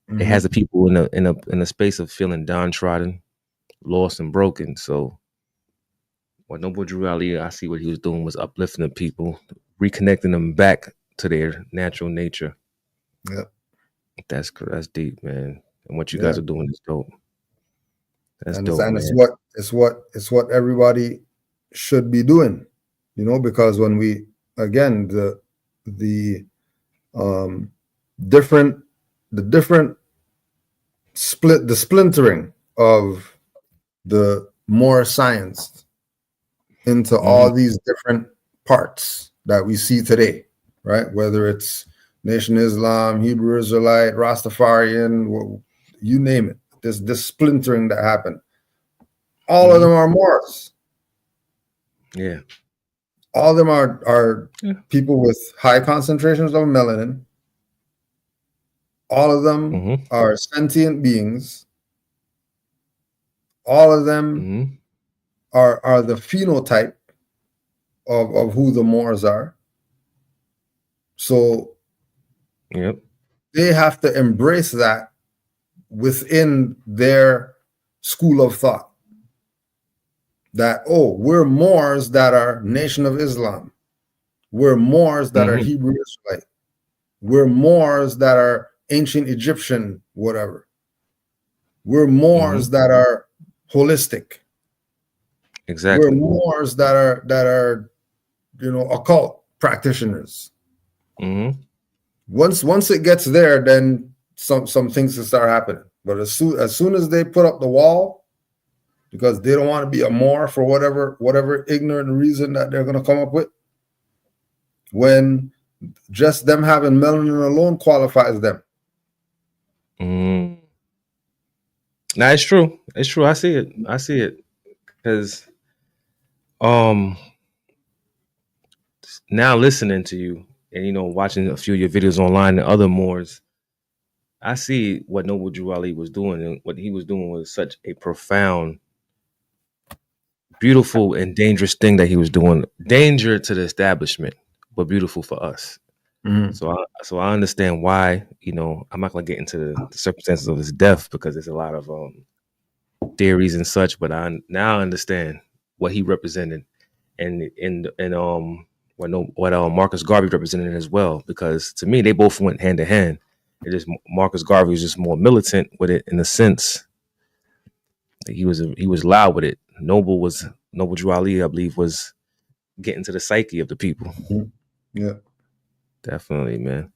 It has the people in a space of feeling downtrodden, lost, and broken. So what Noble Drew Ali, I see what he was doing was uplifting the people, reconnecting them back to their natural nature. Yeah, that's deep, man. And what you guys are doing is dope. That's dope, and man. it's what everybody should be doing. because when we, again, the different the splintering of the more science into all these different parts that we see today, right? Whether it's Nation Islam, Hebrew Israelite, Rastafarian, you name it. This splintering that happened. All of them are Moors. Yeah. All of them are people with high concentrations of melanin. All of them are sentient beings. All of them are the phenotype of who the Moors are. So they have to embrace that within their school of thought. That, we're Moors that are Nation of Islam. We're Moors that are Hebrew Israelite. We're Moors that are ancient Egyptian, whatever. We're Moors that are holistic. Exactly. We're Moors that are occult practitioners. Once it gets there, then some things will start happening. But as soon as they put up the wall, because they don't want to be a Moor for whatever ignorant reason that they're going to come up with, when just them having melanin alone qualifies them. Nah, it's true. It's true. I see it. Because now listening to you and watching a few of your videos online and other Moors, I see what Noble Drew Ali was doing, and what he was doing was such a profound, beautiful, and dangerous thing that he was doing. Danger to the establishment, but beautiful for us. So I understand why. I'm not gonna get into the circumstances of his death because there's a lot of theories and such. But I now understand what he represented, and what Marcus Garvey represented as well. Because to me, they both went hand in hand. It just Marcus Garvey was just more militant with it in the sense that he was loud with it. Noble Drew Ali, I believe, was getting to the psyche of the people. Yeah, definitely, man.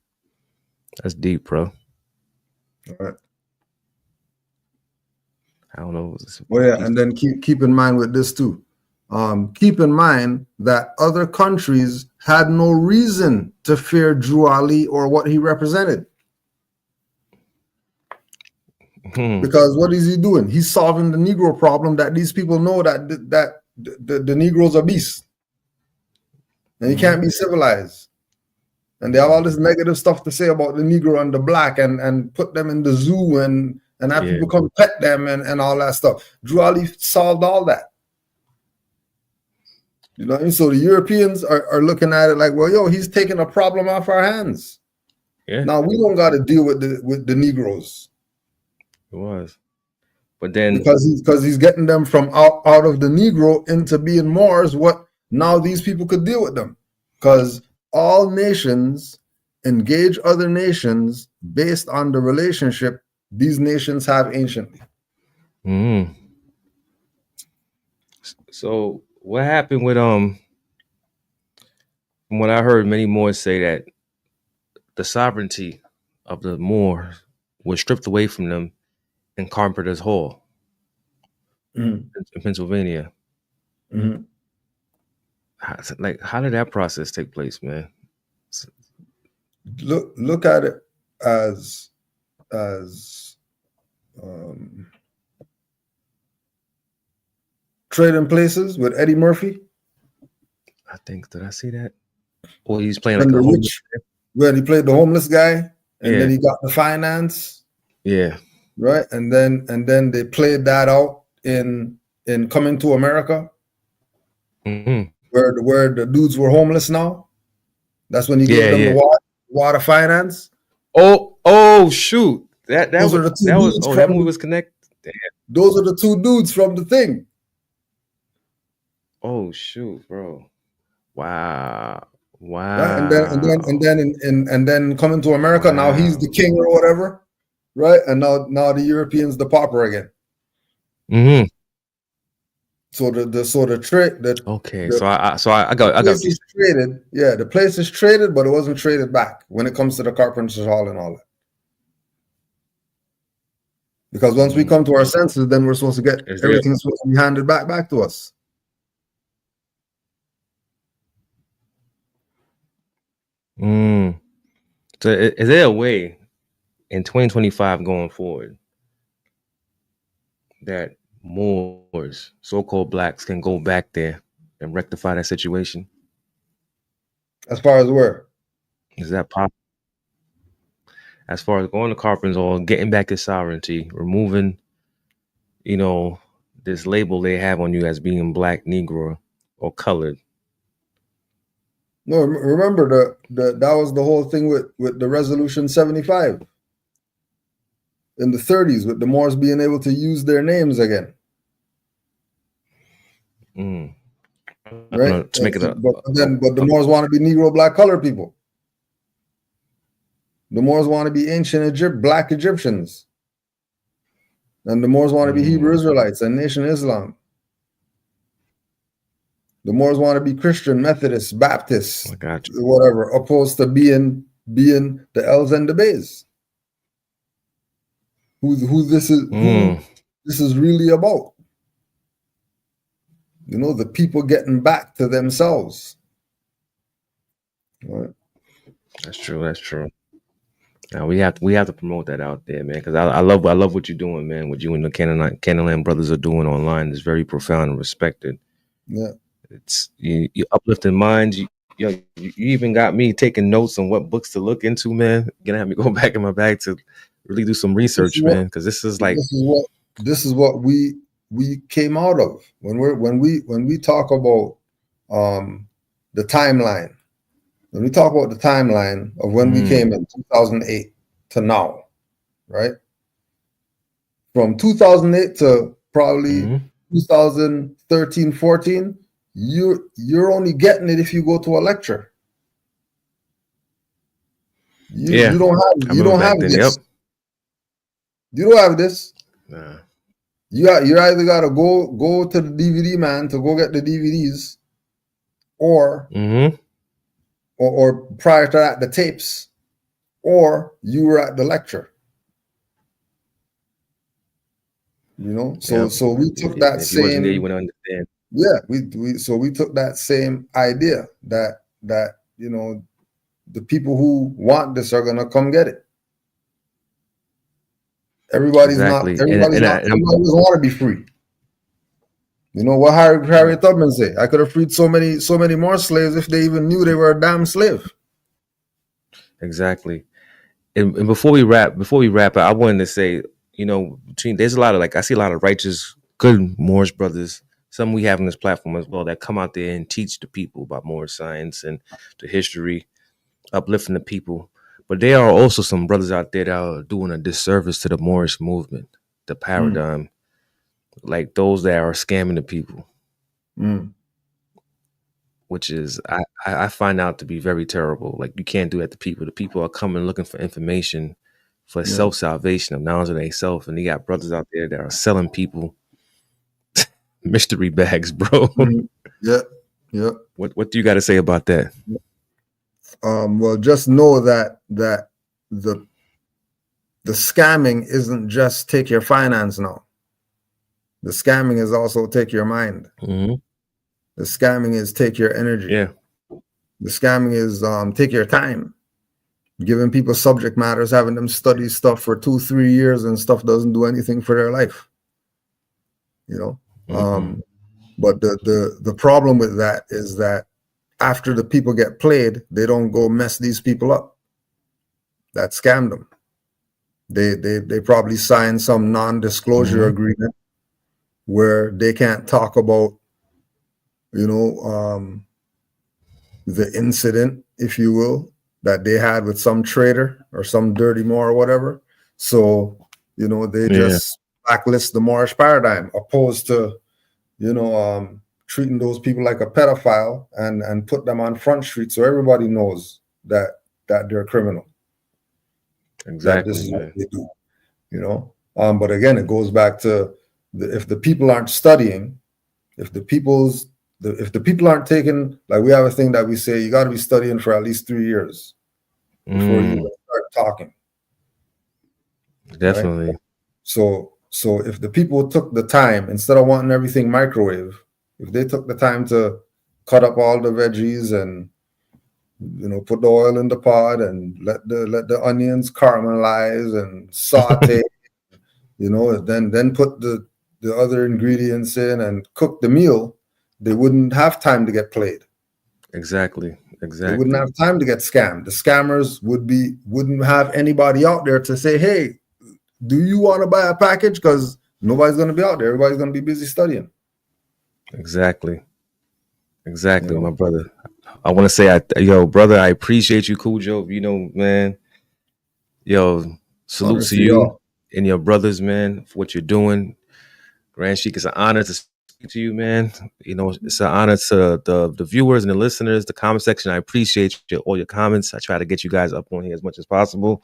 That's deep, bro. All right. I don't know. Well, yeah, and then keep in mind with this too. Keep in mind that other countries had no reason to fear Drew Ali or what he represented. Because what is he doing? He's solving the Negro problem that these people know that the Negroes are beasts. And he can't be civilized. And they have all this negative stuff to say about the Negro and the black and put them in the zoo and have people come pet them and all that stuff. Drew Ali solved all that. You know what I mean? So the Europeans are looking at it like, well, he's taking a problem off our hands. Yeah. Now we don't got to deal with the Negroes. It was. But then because he's getting them from out of the Negro into being Moors, what now these people could deal with them. Because all nations engage other nations based on the relationship these nations have anciently. So what happened with from what I heard many Moors say that the sovereignty of the Moors was stripped away from them in Carpenter's Hall in Pennsylvania. How did that process take place, man? Look at it as Trading Places with Eddie Murphy. I think, did I see that? Or he's playing like a homeless guy? Where he played the homeless guy and then he got the finance. Yeah. Right. And then they played that out in Coming to America. Where the dudes were homeless now. That's when he gave them the water finance. Oh shoot. That movie was connected. Damn. Those are the two dudes from the thing. Oh shoot, bro. Wow. Right? And then Coming to America, now he's the king or whatever. Right? And now the Europeans the pauper again. So the trade Okay, the I the got place what you is traded. Yeah, the place is traded, but it wasn't traded back when it comes to the carpenter's hall and all that. Because once we said. come to our senses, then we're supposed to get Is there? everything supposed to be handed back to us. Mm, so is there a way in 2025 going forward that Moors, so-called blacks, can go back there and rectify that situation? As far as where? Is that possible? As far as going to carpenters or getting back his sovereignty, removing, you know, this label they have on you as being black, Negro, or colored. No, remember that was the whole thing with the Resolution 75 in the 30s with the Moors being able to use their names again, Mm. right? No, to make it But the Moors want to be Negro, black, colored people. The Moors want to be ancient black Egyptians, and the Moors want to be Hebrew Israelites and Nation Islam. The Moors want to be Christian, Methodist, Baptist, whatever, opposed to being the L's and the Bays. Who this is really about. You know, the people getting back to themselves. Right? That's true. That's true. Now we have to promote that out there, man, because I love what you're doing, man. What you and the Canaanland brothers are doing online is very profound and respected. Yeah, it's you uplifting minds. You even got me taking notes on what books to look into, man. You're gonna have me go back in my bag to really do some research, man, because this is what we came out of when we talk about the timeline. When we talk about the timeline of when we came in 2008 to now, right? From 2008 to probably 2013, 14, you're only getting it if you go to a lecture. You don't have this. Yep. You don't have this. Nah. You either gotta go to the DVD man to go get the DVDs, or or prior to that the tapes, or you were at the lecture. You know, so we took that if same. You wasn't there, you wouldn't understand. Yeah, so we took that same idea that you know the people who want this are gonna come get it. Everybody doesn't want to be free. You know what Harriet Tubman say? I could have freed so many more slaves if they even knew they were a damn slave. Exactly. And before we wrap, I wanted to say, you know, there's a lot of I see a lot of righteous, good Moorish brothers. Some we have on this platform as well that come out there and teach the people about Moorish science and the history, uplifting the people. But there are also some brothers out there that are doing a disservice to the Moorish movement, the paradigm, like those that are scamming the people, which is I find out to be very terrible. Like, you can't do that to people. The people are coming looking for information for self-salvation of knowledge of themselves, and you got brothers out there that are selling people mystery bags, bro. Yeah. What do you got to say about that? Well, just know that the scamming isn't just take your finance now. The scamming is also take your mind. The scamming is take your energy. Yeah. The scamming is take your time. Giving people subject matters, having them study stuff for 2-3 years, and stuff doesn't do anything for their life. You know? But the problem with that is that after the people get played, they don't go mess these people up that scammed them. They probably sign some non-disclosure agreement where they can't talk about, you know, the incident, if you will, that they had with some trader or some dirty Moor or whatever. So, you know, they just blacklist the Moorish paradigm, opposed to, you know, treating those people like a pedophile and put them on Front Street so everybody knows that they're a criminal. Exactly. That this is what they do, you know. But again, it goes back to if the people aren't studying, if the people aren't taking, like, we have a thing that we say, you got to be studying for at least 3 years before you start talking. Definitely. Right? So if the people took the time, instead of wanting everything microwave, if they took the time to cut up all the veggies and, you know, put the oil in the pot and let the onions caramelize and saute, you know, then put the other ingredients in and cook the meal, they wouldn't have time to get played. Exactly. They wouldn't have time to get scammed. The scammers wouldn't have anybody out there to say, hey, do you want to buy a package? Because nobody's going to be out there. Everybody's going to be busy studying. Exactly. Exactly, You know? my brother. I want to say, yo, brother, I appreciate you, Kujo. You know, man, yo, salute to you and your brothers, man, for what you're doing. Grand Sheik, it's an honor to speak to you, man. You know, it's an honor to the viewers and the listeners, the comment section. I appreciate all your comments. I try to get you guys up on here as much as possible.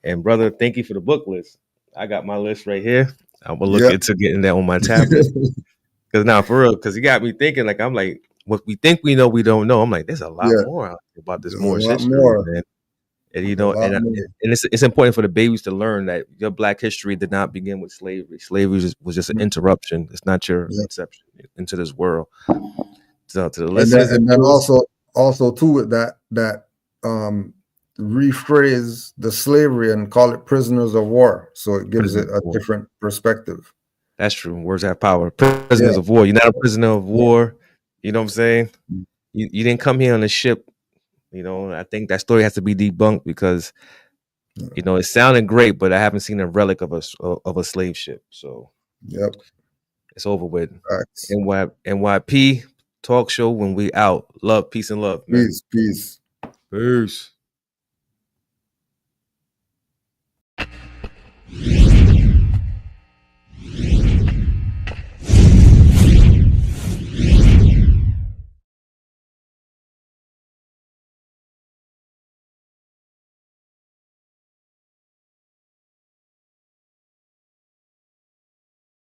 And brother, thank you for the book list. I got my list right here. I'm gonna look into getting that on my tablet. Because now, for real, because you got me thinking, like, I'm like, what we think we know, we don't know. I'm like, there's a lot more out there about this Moorish history, man. And you know, and it's important for the babies to learn that your Black history did not begin with slavery. Slavery was just an interruption. It's not your inception into this world. So to the listeners, and then also too, with that rephrase the slavery and call it prisoners of war, so it gives it a different perspective. That's true. Words have power. Prisoners of war. You're not a prisoner of war. You know what I'm saying? You didn't come here on a ship. You know, I think that story has to be debunked because, you know, it sounded great, but I haven't seen a relic of a slave ship. So it's over with. NYP talk show when we out. Love, peace, and love, man. Peace. Peace.